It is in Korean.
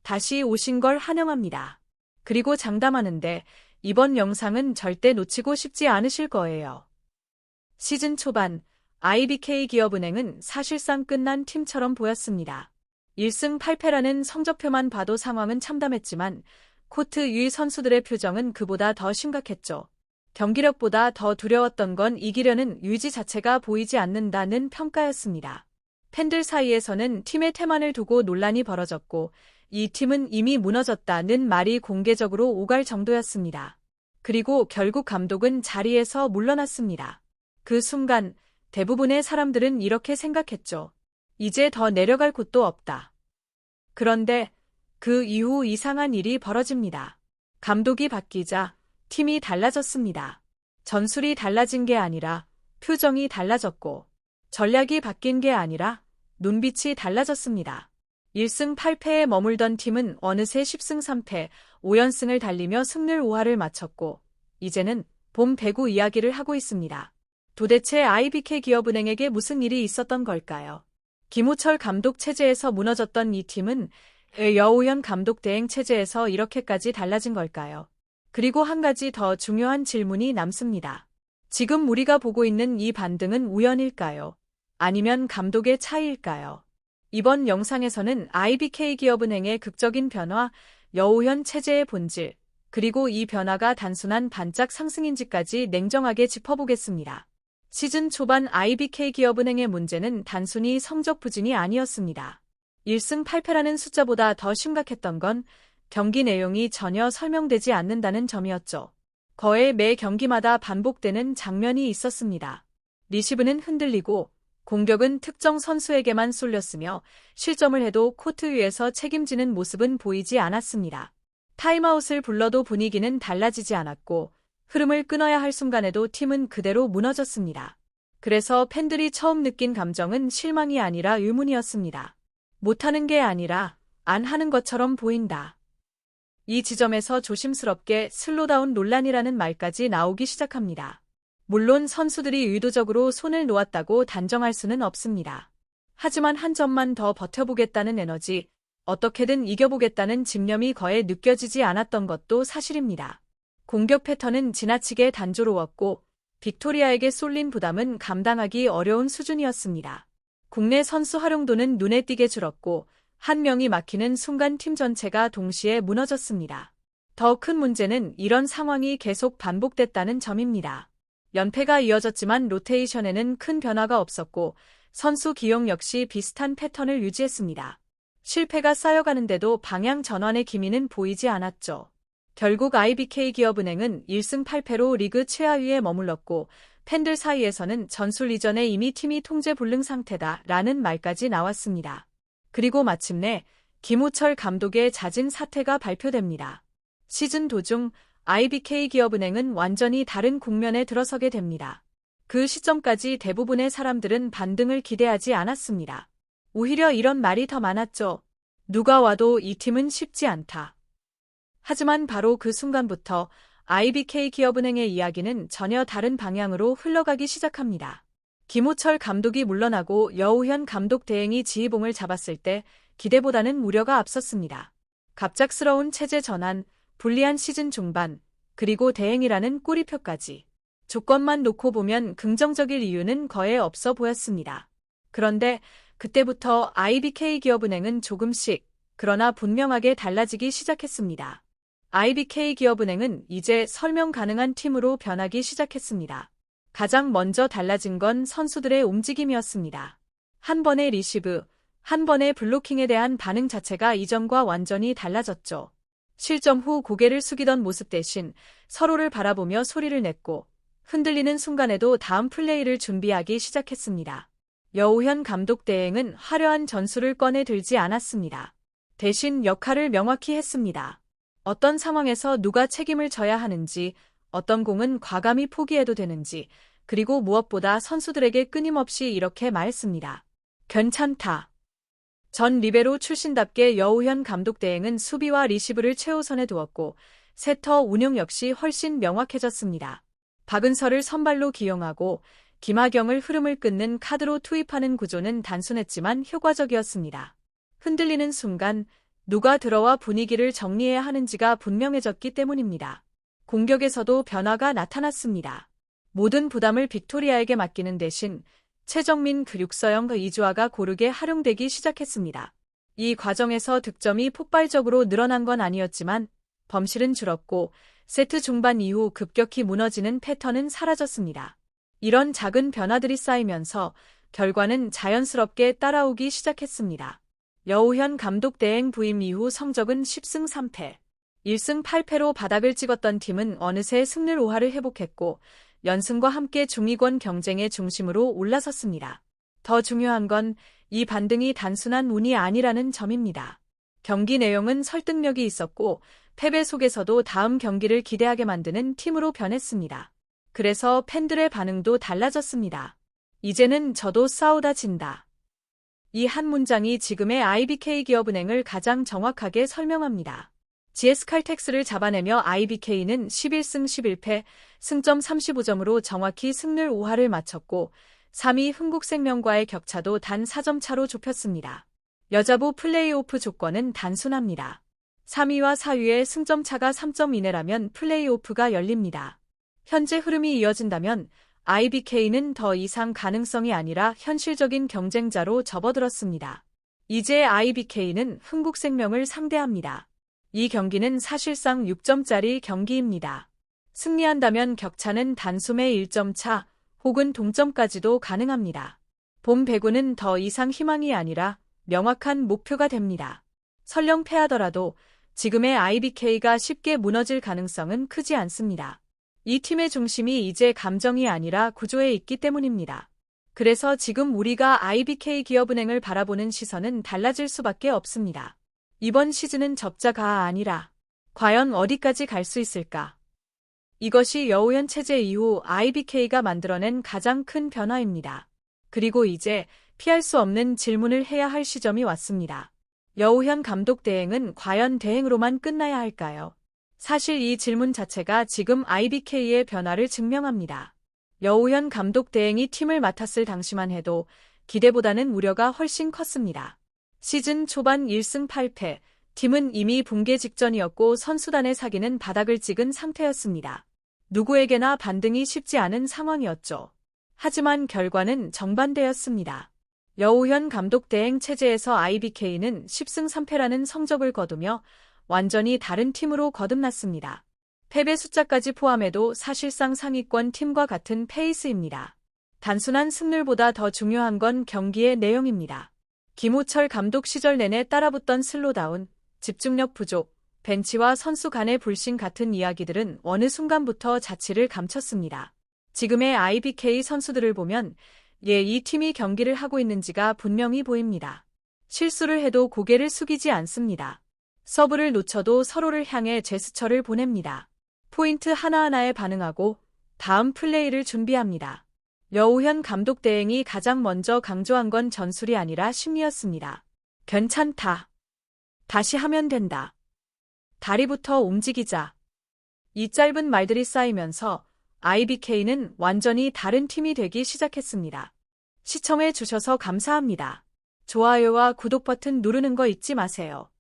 다시 오신 걸 환영합니다. 그리고 장담하는데 이번 영상은 절대 놓치고 싶지 않으실 거예요. 시즌 초반 IBK 기업은행은 사실상 끝난 팀처럼 보였습니다. 1승 8패라는 성적표만 봐도 상황은 참담했지만 코트 위 선수들의 표정은 그보다 더 심각했죠. 경기력보다 더 두려웠던 건 이기려는 의지 자체가 보이지 않는다는 평가였습니다. 팬들 사이에서는 팀의 태만을 두고 논란이 벌어졌고 이 팀은 이미 무너졌다는 말이 공개적으로 오갈 정도였습니다. 그리고 결국 감독은 자리에서 물러났습니다. 그 순간 대부분의 사람들은 이렇게 생각했죠. 이제 더 내려갈 곳도 없다. 그런데 그 이후 이상한 일이 벌어집니다. 감독이 바뀌자 팀이 달라졌습니다. 전술이 달라진 게 아니라 표정이 달라졌고 전략이 바뀐 게 아니라 눈빛이 달라졌습니다. 1승 8패에 머물던 팀은 어느새 10승 3패, 5연승을 달리며 승률 5할을 마쳤고 이제는 봄 배구 이야기를 하고 있습니다. 도대체 IBK 기업은행에게 무슨 일이 있었던 걸까요? 김호철 감독 체제에서 무너졌던 이 팀은 여우현 감독 대행 체제에서 이렇게까지 달라진 걸까요? 그리고 한 가지 더 중요한 질문이 남습니다. 지금 우리가 보고 있는 이 반등은 우연일까요? 아니면 감독의 차이일까요? 이번 영상에서는 IBK 기업은행의 극적인 변화, 여우현 체제의 본질, 그리고 이 변화가 단순한 반짝 상승인지까지 냉정하게 짚어보겠습니다. 시즌 초반 IBK 기업은행의 문제는 단순히 성적 부진이 아니었습니다. 1승 8패라는 숫자보다 더 심각했던 건 경기 내용이 전혀 설명되지 않는다는 점이었죠. 거의 매 경기마다 반복되는 장면이 있었습니다. 리시브는 흔들리고 공격은 특정 선수에게만 쏠렸으며 실점을 해도 코트 위에서 책임지는 모습은 보이지 않았습니다. 타임아웃을 불러도 분위기는 달라지지 않았고 흐름을 끊어야 할 순간에도 팀은 그대로 무너졌습니다. 그래서 팬들이 처음 느낀 감정은 실망이 아니라 의문이었습니다. 못하는 게 아니라 안 하는 것처럼 보인다. 이 지점에서 조심스럽게 슬로다운 논란이라는 말까지 나오기 시작합니다. 물론 선수들이 의도적으로 손을 놓았다고 단정할 수는 없습니다. 하지만 한 점만 더 버텨보겠다는 에너지, 어떻게든 이겨보겠다는 집념이 거의 느껴지지 않았던 것도 사실입니다. 공격 패턴은 지나치게 단조로웠고 빅토리아에게 쏠린 부담은 감당하기 어려운 수준이었습니다. 국내 선수 활용도는 눈에 띄게 줄었고 한 명이 막히는 순간 팀 전체가 동시에 무너졌습니다. 더 큰 문제는 이런 상황이 계속 반복됐다는 점입니다. 연패가 이어졌지만 로테이션에는 큰 변화가 없었고 선수 기용 역시 비슷한 패턴을 유지했습니다. 실패가 쌓여가는데도 방향 전환의 기미는 보이지 않았죠. 결국 IBK 기업은행은 1승 8패로 리그 최하위에 머물렀고 팬들 사이에서는 전술 이전에 이미 팀이 통제불능 상태다라는 말까지 나왔습니다. 그리고 마침내 김호철 감독의 잦은 사퇴가 발표됩니다. 시즌 도중 IBK 기업은행은 완전히 다른 국면에 들어서게 됩니다. 그 시점까지 대부분의 사람들은 반등을 기대하지 않았습니다. 오히려 이런 말이 더 많았죠. 누가 와도 이 팀은 쉽지 않다. 하지만 바로 그 순간부터 IBK 기업은행의 이야기는 전혀 다른 방향으로 흘러가기 시작합니다. 김호철 감독이 물러나고 여우현 감독 대행이 지휘봉을 잡았을 때 기대보다는 우려가 앞섰습니다. 갑작스러운 체제 전환, 불리한 시즌 중반, 그리고 대행이라는 꼬리표까지. 조건만 놓고 보면 긍정적일 이유는 거의 없어 보였습니다. 그런데 그때부터 IBK 기업은행은 조금씩, 그러나 분명하게 달라지기 시작했습니다. IBK 기업은행은 이제 설명 가능한 팀으로 변하기 시작했습니다. 가장 먼저 달라진 건 선수들의 움직임이었습니다. 한 번의 리시브, 한 번의 블로킹에 대한 반응 자체가 이전과 완전히 달라졌죠. 실점 후 고개를 숙이던 모습 대신 서로를 바라보며 소리를 냈고 흔들리는 순간에도 다음 플레이를 준비하기 시작했습니다. 여우현 감독 대행은 화려한 전술을 꺼내 들지 않았습니다. 대신 역할을 명확히 했습니다. 어떤 상황에서 누가 책임을 져야 하는지, 어떤 공은 과감히 포기해도 되는지, 그리고 무엇보다 선수들에게 끊임없이 이렇게 말했습니다. 괜찮다. 전 리베로 출신답게 여우현 감독 대행은 수비와 리시브를 최우선에 두었고 세터 운용 역시 훨씬 명확해졌습니다. 박은서를 선발로 기용하고 김하경을 흐름을 끊는 카드로 투입하는 구조는 단순했지만 효과적이었습니다. 흔들리는 순간 누가 들어와 분위기를 정리해야 하는지가 분명해졌기 때문입니다. 공격에서도 변화가 나타났습니다. 모든 부담을 빅토리아에게 맡기는 대신 최정민, 류서영, 이주아가 고르게 활용되기 시작했습니다. 이 과정에서 득점이 폭발적으로 늘어난 건 아니었지만 범실은 줄었고 세트 중반 이후 급격히 무너지는 패턴은 사라졌습니다. 이런 작은 변화들이 쌓이면서 결과는 자연스럽게 따라오기 시작했습니다. 여우현 감독 대행 부임 이후 성적은 10승 3패. 1승 8패로 바닥을 찍었던 팀은 어느새 승률 5할을 회복했고 연승과 함께 중위권 경쟁의 중심으로 올라섰습니다. 더 중요한 건 이 반등이 단순한 운이 아니라는 점입니다. 경기 내용은 설득력이 있었고 패배 속에서도 다음 경기를 기대하게 만드는 팀으로 변했습니다. 그래서 팬들의 반응도 달라졌습니다. 이제는 저도 싸우다 진다. 이 한 문장이 지금의 IBK 기업은행을 가장 정확하게 설명합니다. GS칼텍스를 잡아내며 IBK는 11승 11패, 승점 35점으로 정확히 승률 5할을 마쳤고 3위 흥국생명과의 격차도 단 4점 차로 좁혔습니다. 여자부 플레이오프 조건은 단순합니다. 3위와 4위의 승점 차가 3점 이내라면 플레이오프가 열립니다. 현재 흐름이 이어진다면 IBK는 더 이상 가능성이 아니라 현실적인 경쟁자로 접어들었습니다. 이제 IBK는 흥국생명을 상대합니다. 이 경기는 사실상 6점짜리 경기입니다. 승리한다면 격차는 단숨에 1점 차 혹은 동점까지도 가능합니다. 봄 배구는 더 이상 희망이 아니라 명확한 목표가 됩니다. 설령 패하더라도 지금의 IBK가 쉽게 무너질 가능성은 크지 않습니다. 이 팀의 중심이 이제 감정이 아니라 구조에 있기 때문입니다. 그래서 지금 우리가 IBK 기업은행을 바라보는 시선은 달라질 수밖에 없습니다. 이번 시즌은 접자가 아니라 과연 어디까지 갈 수 있을까? 이것이 여우현 체제 이후 IBK가 만들어낸 가장 큰 변화입니다. 그리고 이제 피할 수 없는 질문을 해야 할 시점이 왔습니다. 여우현 감독 대행은 과연 대행으로만 끝나야 할까요? 사실 이 질문 자체가 지금 IBK의 변화를 증명합니다. 여우현 감독 대행이 팀을 맡았을 당시만 해도 기대보다는 우려가 훨씬 컸습니다. 시즌 초반 1승 8패, 팀은 이미 붕괴 직전이었고 선수단의 사기는 바닥을 찍은 상태였습니다. 누구에게나 반등이 쉽지 않은 상황이었죠. 하지만 결과는 정반대였습니다. 여우현 감독 대행 체제에서 IBK는 10승 3패라는 성적을 거두며 완전히 다른 팀으로 거듭났습니다. 패배 숫자까지 포함해도 사실상 상위권 팀과 같은 페이스입니다. 단순한 승률보다 더 중요한 건 경기의 내용입니다. 김호철 감독 시절 내내 따라붙던 슬로다운, 집중력 부족, 벤치와 선수 간의 불신 같은 이야기들은 어느 순간부터 자취를 감췄습니다. 지금의 IBK 선수들을 보면 이 팀이 경기를 하고 있는지가 분명히 보입니다. 실수를 해도 고개를 숙이지 않습니다. 서브를 놓쳐도 서로를 향해 제스처를 보냅니다. 포인트 하나하나에 반응하고 다음 플레이를 준비합니다. 여우현 감독 대행이 가장 먼저 강조한 건 전술이 아니라 심리였습니다. 괜찮다. 다시 하면 된다. 다리부터 움직이자. 이 짧은 말들이 쌓이면서 IBK는 완전히 다른 팀이 되기 시작했습니다. 시청해 주셔서 감사합니다. 좋아요와 구독 버튼 누르는 거 잊지 마세요.